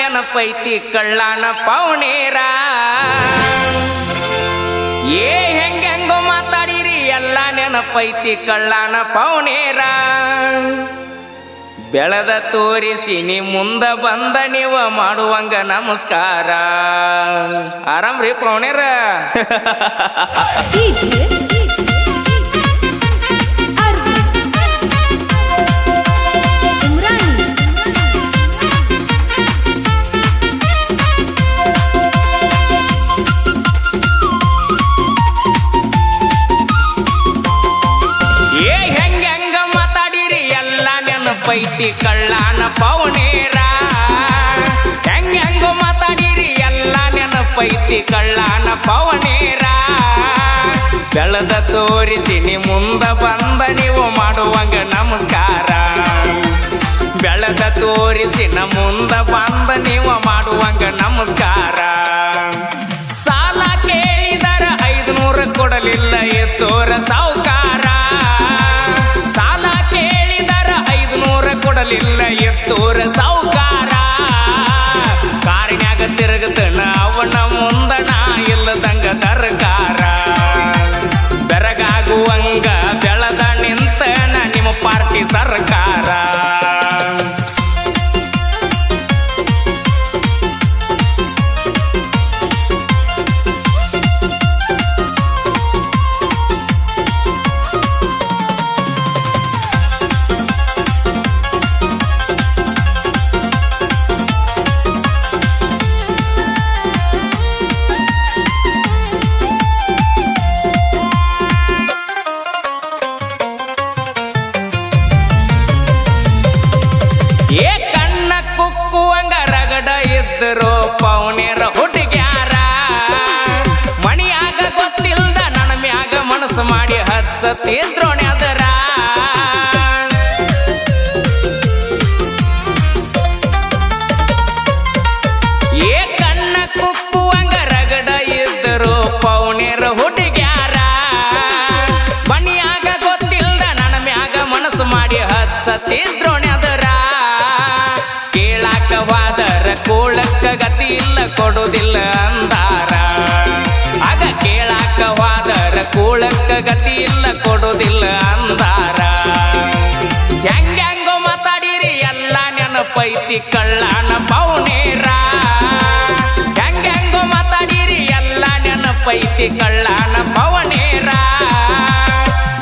ನೆನಪೈತಿ ಕಳ್ಳಾನ ಪೌನೇರ ಹೆಂಗೋ ಮಾತಾಡಿರಿ ಎಲ್ಲ ನೆನಪೈತಿ ಕಳ್ಳಾನ ಪೌನೇರ ಬೆಳೆದ ತೋರಿಸಿ ನೀ ಮುಂದ ಬಂದ ನೀವ ಮಾಡುವಂಗ ನಮಸ್ಕಾರ ಆರಾಮ್ರಿ ಪೌನೇರ ಪೈತಿ ಕಳ್ಳಾನ ಪೌನೇರ ಹೆಂಗೋ ಮಾತಾಡಿರಿ ಎಲ್ಲ ನೆನಪೈತಿ ಕಳ್ಳಾನ ಪೌನೇರ ಬೆಳೆದ ತೋರಿಸಿ ನೀ ಮುಂದ ಬಂದ ನೀವು ಮಾಡುವಂಗ ನಮಸ್ಕಾರ ಬೆಳೆದ ತೋರಿಸಿ ನ ಮುಂದ ಬಂದ ನೀವು ಮಾಡುವಂಗ ನಮಸ್ಕಾರ ಸಾಲ ಕೇಳಿದರ 500 ಕೊಡಲಿಲ್ಲ ಎತ್ತೋರ ಸಾವುಕಾರ ಕೊಡಲಿಲ್ಲ ಎತ್ತೋರ ಸಾವುಕಾರ ಕಾರಿನ್ಯಾಗ ತಿರುಗತನ ಅವನ ಮುಂದಣ ಇಲ್ಲದಂಗ ತರಕಾರ ಬೆರಗಾಗುವಂಗ ಬೆಳೆದ ನಿಂತನ ನಿಮ್ಮ ಪಾರ್ಟಿ ಸರ್ಕಾರ ಕಣ್ಣ ಕುಕ್ಕುವಂಗ ರಗಡ ಇದ್ದರು ಪೌನೇರ ಹುಡುಗ್ಯಾರ ಮಣಿಯಾಗ ಗೊತ್ತಿಲ್ದ ನನ್ನ ಮ್ಯಾಗ ಮನಸ್ಸು ಮಾಡಿ ಹಚ್ಚತ್ತಿದ್ರೋಣೆ ಅದರ ಕಣ್ಣ ಕುಕ್ಕುವಂಗ ರಗಡ ಇದ್ದರು ಪೌನೇರ ಹುಡುಗ್ಯಾರ ಮಣಿಯಾಗ ಗೊತ್ತಿಲ್ದ ನನ್ನ ಮ್ಯಾಗ ಮನಸ್ಸು ಮಾಡಿ ಹಚ್ಚತ್ತಿದ್ರೋಣೆ ಅದರ ಕೋಳಕ್ಕ ಗತಿ ಇಲ್ಲ ಕೊಡುವುದಿಲ್ಲ ಅಂದಾರ ಆಗ ಕೇಳಾಕ ಹೋದರ ಕೋಳಕ್ಕ ಗತಿ ಇಲ್ಲ ಕೊಡುವುದಿಲ್ಲ ಅಂದಾರ ಹೆಂಗೋ ಮಾತಾಡಿರಿ ಎಲ್ಲ ನೆನಪೈತಿ ಕಳ್ಳಾನ ಪೌನೇರ ಹೆಂಗೋ ಮಾತಾಡಿರಿ ಎಲ್ಲ ನೆನಪೈತಿ ಕಳ್ಳಾನ ಪೌನೇರ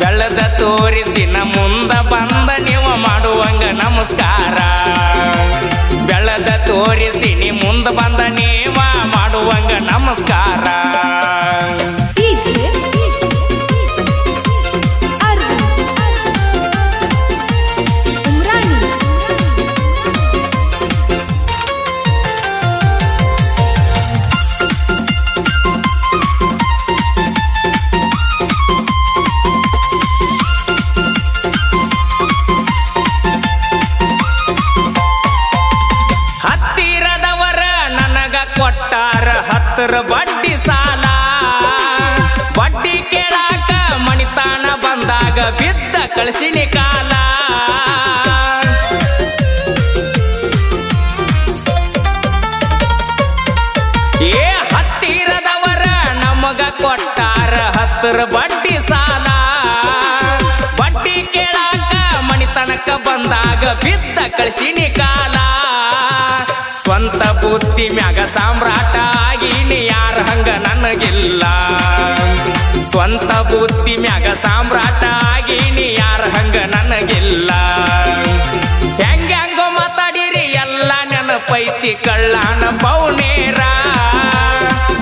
ಬೆಳೆದ ತೋರಿಸಿ ನ ಮುಂದ ಬಂದ ನೀವು ಮಾಡುವಂಗ ನಮಸ್ಕಾರ ಬೆಳೆದ ತೋರಿಸಿ ನೀ ಮುಂದ ಬಂದ ನೀವ ಮಾಡುವಂಗ ನಮಸ್ಕಾರ ಕೊಟ್ಟಾರ 10 ಬಡ್ಡಿ ಸಾಲ ಬಡ್ಡಿ ಕೇಳಾಕ ಮಣಿತಾನ ಬಂದಾಗ ಬಿದ್ದ ಕಳಿಸಿನಿ ಕಾಲ ಹತ್ತಿರದವರ ನಮಗ ಕೊಟ್ಟಾರ 10 ಬಡ್ಡಿ ಸಾಲ ಬಡ್ಡಿ ಕೇಳಾಕ ಮಣಿತನಕ ಬಂದಾಗ ಬಿದ್ದ ಕಳಿಸಿನಿ ಕಾಲ ಸ್ವಂತ ಬುದ್ಧಿ ಮ್ಯಾಗ ಸಾಮ್ರಾಟ ಆಗೀನಿ ಯಾರ ಹಂಗ ನನಗಿಲ್ಲ ಸ್ವಂತ ಬುದ್ಧಿ ಮ್ಯಾಗ ಸಾಮ್ರಾಟ ಆಗೀನಿ ಯಾರ ಹಂಗ ನನಗಿಲ್ಲ ಹೆಂಗೋ ಮಾತಾಡಿರಿ ಎಲ್ಲ ನೆನಪೈತಿ ಕಳ್ಳಾನ ಪೌನೇರ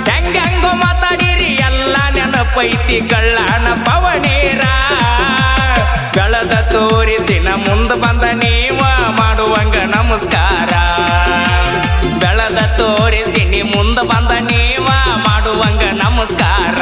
ಹೆಂಗೋ ಮಾತಾಡಿರಿ ಎಲ್ಲ ನೆನಪೈತಿ ಕಳ್ಳಾನ ಪೌನೇರ ಬೆಳೆದ ತೋರಿಸಿ ನ ಮುಂದ ಬಂದ ನೀವ ಮಾಡುವಂಗ ನಮಸ್ಕಾರ ಬೆಳೆದ ತೋರಿಸಿ ನೀ ಮುಂದ ಬಂದ ನೀವ ಮಾಡುವಂಗ ನಮಸ್ಕಾರ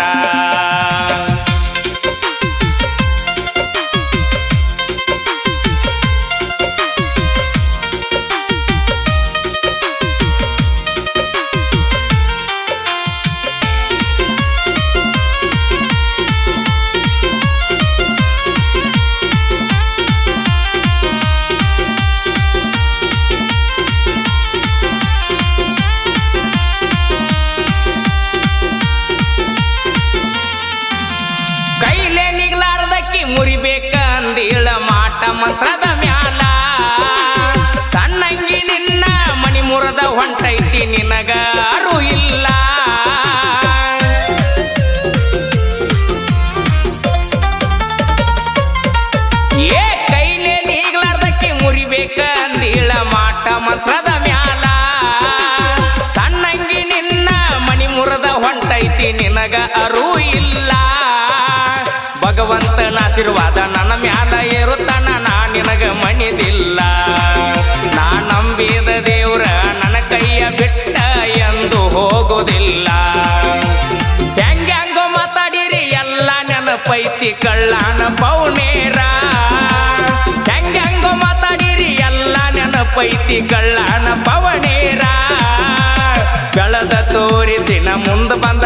ನಿನಗ ಅರು ಇಲ್ಲ. ಏ ಕೈಲೇ ನೀಗ್ಲಾರ್ದಕ್ಕೆ ಮುರಿಬೇಕ ಅಂದಿಳ ಮಾಟ ಮಂತ್ರದ ಮ್ಯಾಲ. ಸಣ್ಣಂಗಿ ನಿನ್ನ ಮಣಿ ಮುರದ ಹೊಂಟೈತಿ ನಿನಗ ಅರು ಇಲ್ಲ. ಭಗವಂತನ ಆಶೀರ್ವಾದ ನನ್ನ ಮ್ಯಾಲ ಇರುತ್ತಾನ ನಾ ನಿನಗ ಮಣಿದಿಲ್ಲ. ನಾ ನಂಬಿದ ದೇವ್ರ ನನ್ನ ಕೈಯ ಬಿಟ್ಟ ಎಂದು ಹೋಗುವುದಿಲ್ಲ. ಹೆಂಗ್ಯಾಂಗೋ ಮಾತಾಡಿರಿ ಎಲ್ಲ ನೆನಪೈತಿ ಕಳ್ಳಾನ ಪೌನೇರ. ಹೆಂಗ್ಯಾಂಗೋ ಮಾತಾಡಿರಿ ಎಲ್ಲ ನೆನಪೈತಿ ಕಳ್ಳಾನ ಪವನೇರ. ಬೆಳೆದ ತೋರಿಸಿನ ಮುಂದೆ ಬಂದ